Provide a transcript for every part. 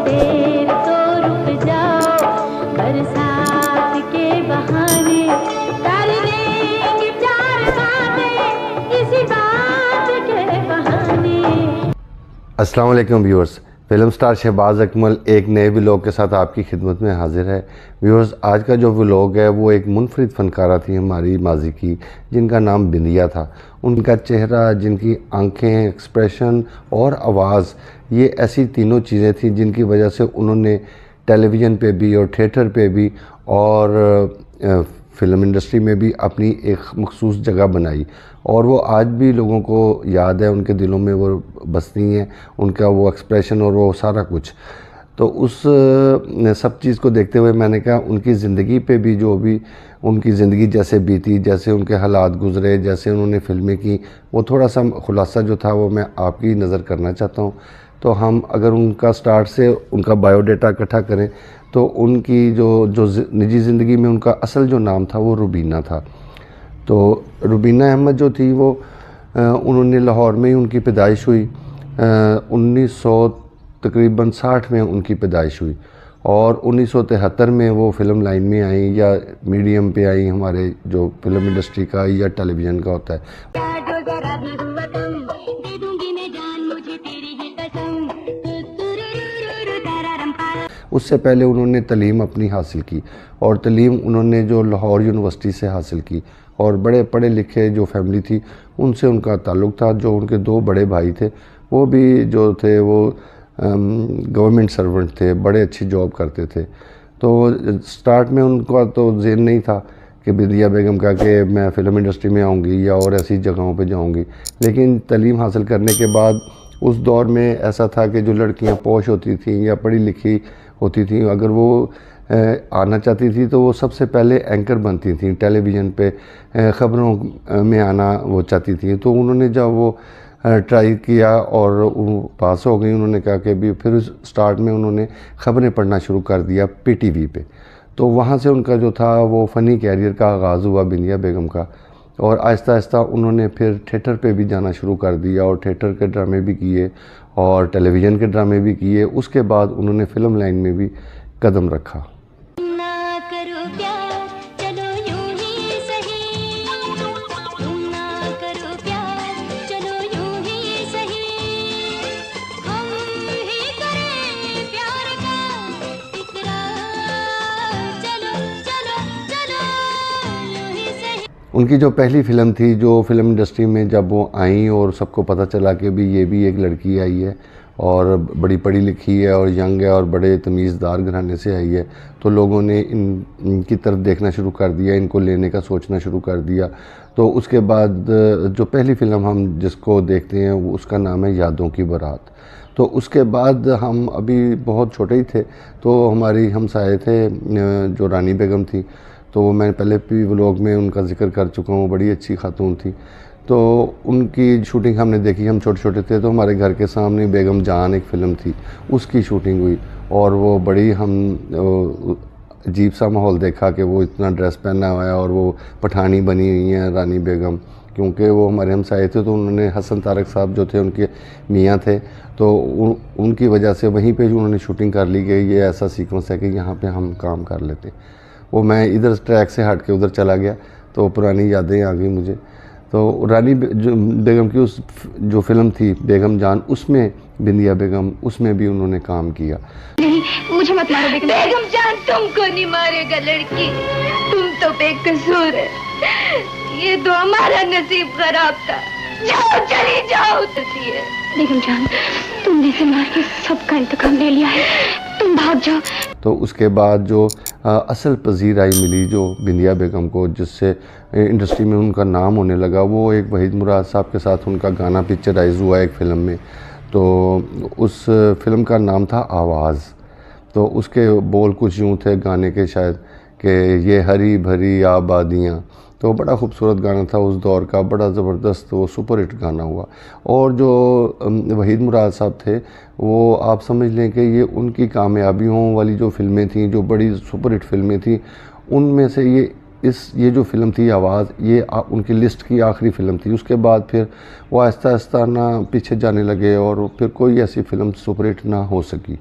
देर तो रुक जाओ, बरसात के बहाने कर लेंगे प्यार बातें, इसी बात के बहाने। अस्सलाम वालेकुम viewers, film star Shahbaz Akmal एक नए व्लॉग के साथ आपकी खिदमत में हाजिर है। व्यूअर्स, आज का जो व्लॉग है वो एक मुनफरिद फ़नकारा थी हमारी माजी की, जिनका नाम बिंदिया था। उनका चेहरा, जिनकी आंखें, एक्सप्रेशन और आवाज़, ये ऐसी तीनों चीज़ें थी जिनकी वजह से उन्होंने टेलीविज़न पे भी और थिएटर पे भी और फ़िल्म इंडस्ट्री में भी अपनी एक मखसूस जगह बनाई, और वो आज भी लोगों को याद है, उनके दिलों में वो बसती हैं, उनका वो एक्सप्रेशन और वो सारा कुछ। तो उस सब चीज़ को देखते हुए मैंने कहा उनकी ज़िंदगी पे भी, जो भी उनकी ज़िंदगी जैसे बीती, जैसे उनके हालात गुज़रे, जैसे उन्होंने फ़िल्में की, वो थोड़ा सा खुलासा जो था वो मैं आपकी नज़र करना चाहता हूँ। तो हम अगर उनका स्टार्ट से उनका बायोडाटा इकट्ठा करें तो उनकी जो निजी ज़िंदगी में उनका असल जो नाम था वो रुबीना था। तो रुबीना अहमद जो थी वो उन्होंने लाहौर में ही उनकी पैदाइश हुई। 1900 तकरीबन 60 में उनकी पैदाइश हुई और 1973 में वो फ़िल्म लाइन में आई या मीडियम पे आई, हमारे जो फिल्म इंडस्ट्री का या टेलीविज़न का होता है। उससे पहले उन्होंने तलीम अपनी हासिल की और तलीम उन्होंने जो लाहौर यूनिवर्सिटी से हासिल की, और बड़े पढ़े लिखे जो फैमिली थी उनसे उनका ताल्लुक़ था। जो उनके दो बड़े भाई थे वो भी जो थे वो गवर्नमेंट सर्वेंट थे, बड़े अच्छी जॉब करते थे। तो स्टार्ट में उनका तो ज़हन नहीं था कि बिंदिया बेगम का कि मैं फ़िल्म इंडस्ट्री में आऊँगी या और ऐसी जगहों पे जाऊँगी, लेकिन तलीम हासिल करने के बाद उस दौर में ऐसा था कि जो लड़कियां पौश होती थीं या पढ़ी लिखी होती थी, अगर वो आना चाहती थी तो वो सबसे पहले एंकर बनती थी, टेलीविज़न पे ख़बरों में आना वो चाहती थी। तो उन्होंने जब वो ट्राई किया और पास हो गई, उन्होंने कहा कि भी फिर स्टार्ट में उन्होंने ख़बरें पढ़ना शुरू कर दिया पीटीवी पे। तो वहाँ से उनका जो था वो फ़नी कैरियर का आगाज़ हुआ बिंदिया बेगम का, और आहिस्ता आहिस्ता उन्होंने फिर थिएटर पे भी जाना शुरू कर दिया और थिएटर के ड्रामे भी किए और टेलीविज़न के ड्रामे भी किए। उसके बाद उन्होंने फ़िल्म लाइन में भी कदम रखा। उनकी जो पहली फ़िल्म थी, जो फ़िल्म इंडस्ट्री में जब वो आई और सबको पता चला कि भी ये भी एक लड़की आई है और बड़ी पढ़ी लिखी है और यंग है और बड़े तमीज़दार घराने से आई है, तो लोगों ने इनकी तरफ देखना शुरू कर दिया, इनको लेने का सोचना शुरू कर दिया। तो उसके बाद जो पहली फ़िल्म हम जिसको देखते हैं वो उसका नाम है यादों की बारात। तो उसके बाद हम अभी बहुत छोटे ही थे, तो हमारी हमसाये थे जो रानी बेगम थी, तो मैं पहले भी व्लॉग में उनका ज़िक्र कर चुका हूँ, बड़ी अच्छी खातून थी। तो उनकी शूटिंग हमने देखी, हम छोटे छोटे थे, तो हमारे घर के सामने बेगम जान एक फ़िल्म थी, उसकी शूटिंग हुई, और वो बड़ी हम अजीब सा माहौल देखा कि वो इतना ड्रेस पहना हुआ है और वो पठानी बनी हुई हैं रानी बेगम, क्योंकि वो हमारे हमसाये थे। तो उन्होंने हसन तारक साहब जो थे उनके मियाँ थे, तो उनकी वजह से वहीं पे उन्होंने शूटिंग कर ली कि ये ऐसा सीक्वेंस है कि यहाँ पे हम काम कर लेते। वो मैं इधर ट्रैक से हट के उधर चला गया, तो पुरानी यादें आ गई मुझे। तो रानी बेगम की उस जो फ़िल्म थी बेगम जान, उसमें बिंदिया बेगम, उसमें भी उन्होंने काम किया। नहीं, मुझे मत मारो बेगम। बेगम जान तुमको नहीं मारेगा लड़की, तुम तो बेकसूर है, ये तो हमारा नसीब खराब था। जाओ, चली जाओ। बेगम जान, तुमने से मार के सबका इंतकाम ले लिया है, तुम भाग जाओ। तो उसके बाद जो असल पजीराई मिली जो बिंदिया बेगम को, जिससे इंडस्ट्री में उनका नाम होने लगा, वो एक वहीद मुराद साहब के साथ उनका गाना पिक्चराइज हुआ एक फ़िल्म में। तो उस फिल्म का नाम था आवाज़। तो उसके बोल कुछ यूँ थे गाने के शायद कि ये हरी भरी आबादियाँ। तो बड़ा खूबसूरत गाना था उस दौर का, बड़ा ज़बरदस्त वो सुपर हिट गाना हुआ। और जो वहीद मुराद साहब थे, वो आप समझ लें कि ये उनकी कामयाबियों वाली जो फ़िल्में थीं, जो बड़ी सुपर हिट फ़िल्में थीं, उनमें से ये जो फ़िल्म थी आवाज़, ये उनकी लिस्ट की आखिरी फ़िल्म थी। उसके बाद फिर वो आहिस्ता आहिस्ता ना पीछे जाने लगे और फिर कोई ऐसी फ़िल्म सुपर हिट ना हो सकी।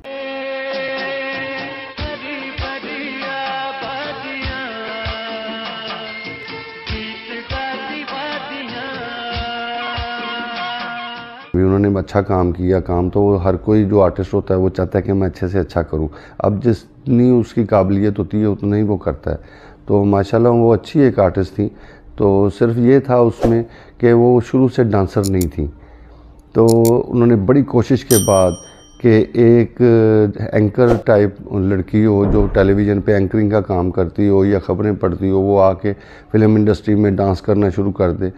उन्होंने अच्छा काम किया। काम तो हर कोई जो आर्टिस्ट होता है वो चाहता है कि मैं अच्छे से अच्छा करूं। अब जितनी उसकी काबिलियत होती है उतना ही वो करता है। तो माशाल्लाह वो अच्छी एक आर्टिस्ट थी। तो सिर्फ ये था उसमें कि वो शुरू से डांसर नहीं थी। तो उन्होंने बड़ी कोशिश के बाद कि एक एंकर टाइप लड़की हो जो टेलीविज़न पे एंकरिंग का काम करती हो या ख़बरें पढ़ती हो, वो आके फ़िल्म इंडस्ट्री में डांस करना शुरू कर दे।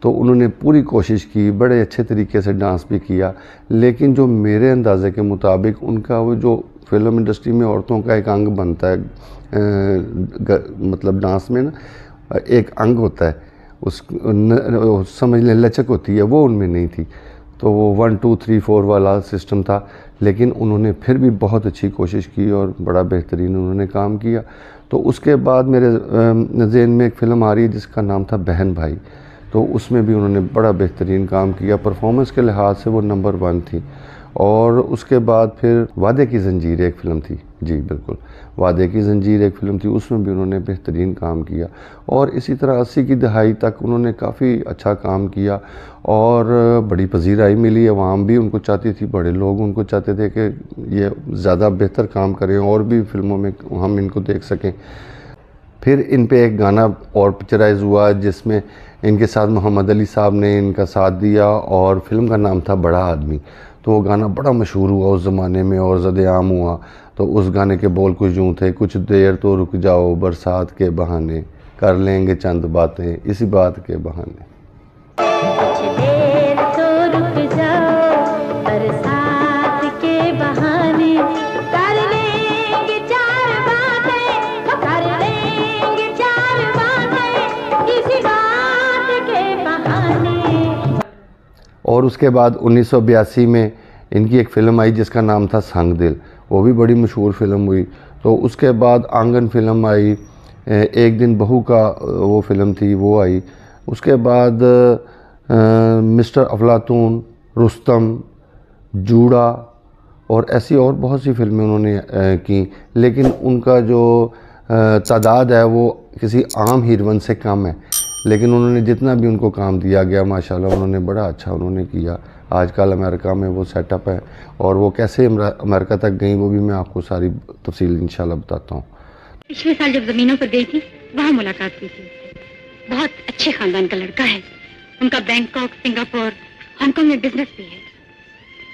तो उन्होंने पूरी कोशिश की, बड़े अच्छे तरीके से डांस भी किया। लेकिन जो मेरे अंदाज़े के मुताबिक उनका वो जो फ़िल्म इंडस्ट्री में औरतों का एक अंग बनता है, मतलब डांस में ना एक अंग होता है, समझ लें लचक होती है, वो उनमें नहीं थी। तो वो 1 2 3 4 वाला सिस्टम था। लेकिन उन्होंने फिर भी बहुत अच्छी कोशिश की और बड़ा बेहतरीन उन्होंने काम किया। तो उसके बाद मेरे ज़हन में एक फ़िल्म आ रही है जिसका नाम था बहन भाई। तो उसमें भी उन्होंने बड़ा बेहतरीन काम किया, परफॉर्मेंस के लिहाज से वो नंबर 1 थी। और उसके बाद फिर वादे की ज़ंजीर एक फ़िल्म थी, जी बिल्कुल, वादे की ज़ंजीर एक फ़िल्म थी, उसमें भी उन्होंने बेहतरीन काम किया। और इसी तरह 80 की दहाई तक उन्होंने काफ़ी अच्छा काम किया और बड़ी पजीराई मिली। अवाम भी उनको चाहती थी, बड़े लोग उनको चाहते थे कि ये ज़्यादा बेहतर काम करें और भी फ़िल्मों में हम इनको देख सकें। फिर इन पे एक गाना और पिक्चराइज़ हुआ जिसमें इनके साथ मोहम्मद अली साहब ने इनका साथ दिया और फ़िल्म का नाम था बड़ा आदमी। तो वो गाना बड़ा मशहूर हुआ उस ज़माने में और ज़द-ए-आम हुआ। तो उस गाने के बोल कुछ यूँ थे, कुछ देर तो रुक जाओ बरसात के बहाने, कर लेंगे चंद बातें इसी बात के बहाने। कुछ देर तो रुक जाओ बरसात के बहाने, कर लेंगे चार बातें इसी बात के बहाने। और उसके बाद 1982 में इनकी एक फ़िल्म आई जिसका नाम था संग दिल, वो भी बड़ी मशहूर फ़िल्म हुई। तो उसके बाद आंगन फ़िल्म आई, एक दिन बहू का वो फ़िल्म थी वो आई। उसके बाद मिस्टर अफलातून, रुस्तम, जूड़ा और ऐसी और बहुत सी फ़िल्में उन्होंने की। लेकिन उनका जो तादाद है वो किसी आम हीरोइन से कम है। लेकिन उन्होंने जितना भी उनको काम दिया गया माशाल्लाह उन्होंने बड़ा अच्छा उन्होंने किया। आजकल अमेरिका में वो सेटअप है और वो कैसे अमेरिका तक गई वो भी मैं आपको सारी तफसील इंशाल्लाह बताता हूँ। पिछले साल जब ज़मीनों पर गई थी वहाँ मुलाकात की थी। बहुत अच्छे ख़ानदान का लड़का है। उनका बैंकॉक, सिंगापुर, हांगकांग में बिजनेस भी है।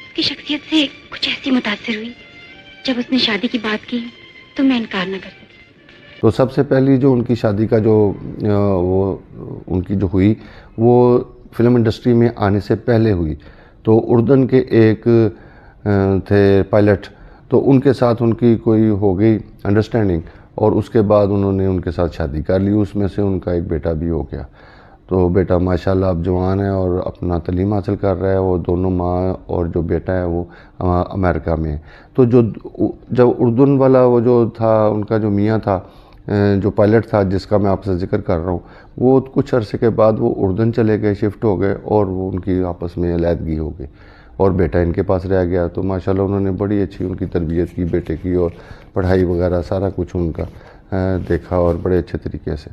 उसकी शख्सियत से कुछ ऐसी मुतासिर हुई, जब उसने शादी की बात की तो मैं इनकार न कर सकी। तो सबसे पहली जो उनकी शादी का जो वो उनकी जो हुई वो फ़िल्म इंडस्ट्री में आने से पहले हुई। तो उर्दन के एक थे पायलट, तो उनके साथ उनकी कोई हो गई अंडरस्टैंडिंग और उसके बाद उन्होंने उनके साथ शादी कर ली। उसमें से उनका एक बेटा भी हो गया। तो बेटा माशाल्लाह अब जवान है और अपना तालीम हासिल कर रहा है। वो दोनों माँ और जो बेटा है वो अमेरिका में है। तो जब उर्दन वाला वो जो था उनका जो मियाँ था, जो पायलट था जिसका मैं आपसे ज़िक्र कर रहा हूँ, वो कुछ अरसे के बाद वो उर्दन चले गए, शिफ्ट हो गए और वो उनकी आपस में अलहदगी हो गई और बेटा इनके पास रह गया। तो माशाल्लाह उन्होंने बड़ी अच्छी उनकी तरबियत की बेटे की और पढ़ाई वगैरह सारा कुछ उनका देखा और बड़े अच्छे तरीके से।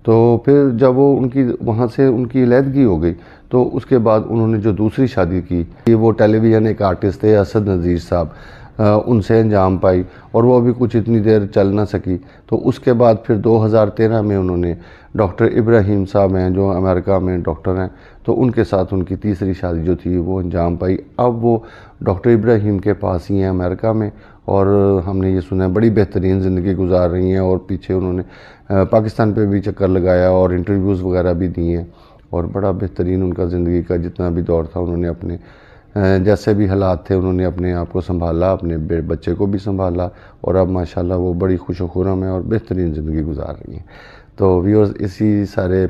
तो फिर जब वो उनकी वहाँ से उनकी अलहदगी हो गई तो उसके बाद उन्होंने जो दूसरी शादी की वो टेलीविज़न एक आर्टिस्ट थे असद नज़ीर साहब, उनसे अंजाम पाई और वो भी कुछ इतनी देर चल ना सकी। तो उसके बाद फिर 2013 में उन्होंने डॉक्टर इब्राहिम साहब हैं जो अमेरिका में डॉक्टर हैं, तो उनके साथ उनकी तीसरी शादी जो थी वो अंजाम पाई। अब वो डॉक्टर इब्राहिम के पास ही हैं अमेरिका में और हमने ये सुना है बड़ी बेहतरीन ज़िंदगी गुजार रही हैं। और पीछे उन्होंने पाकिस्तान पे भी चक्कर लगाया और इंटरव्यूज़ वगैरह भी दिए हैं और बड़ा बेहतरीन उनका ज़िंदगी का जितना भी दौर था उन्होंने अपने जैसे भी हालात थे उन्होंने अपने आप को संभाला, अपने बच्चे को भी संभाला और अब माशाल्लाह वो बड़ी खुश खुर्रम है और बेहतरीन ज़िंदगी गुजार रही हैं। तो व्यूअर्स इसी सारे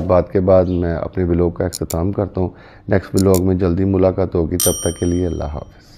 बात के बाद मैं अपने व्लॉग का अख्ताम करता हूँ। नेक्स्ट व्लॉग में जल्दी मुलाकात होगी, तब तक के लिए अल्लाह हाफ़िज़।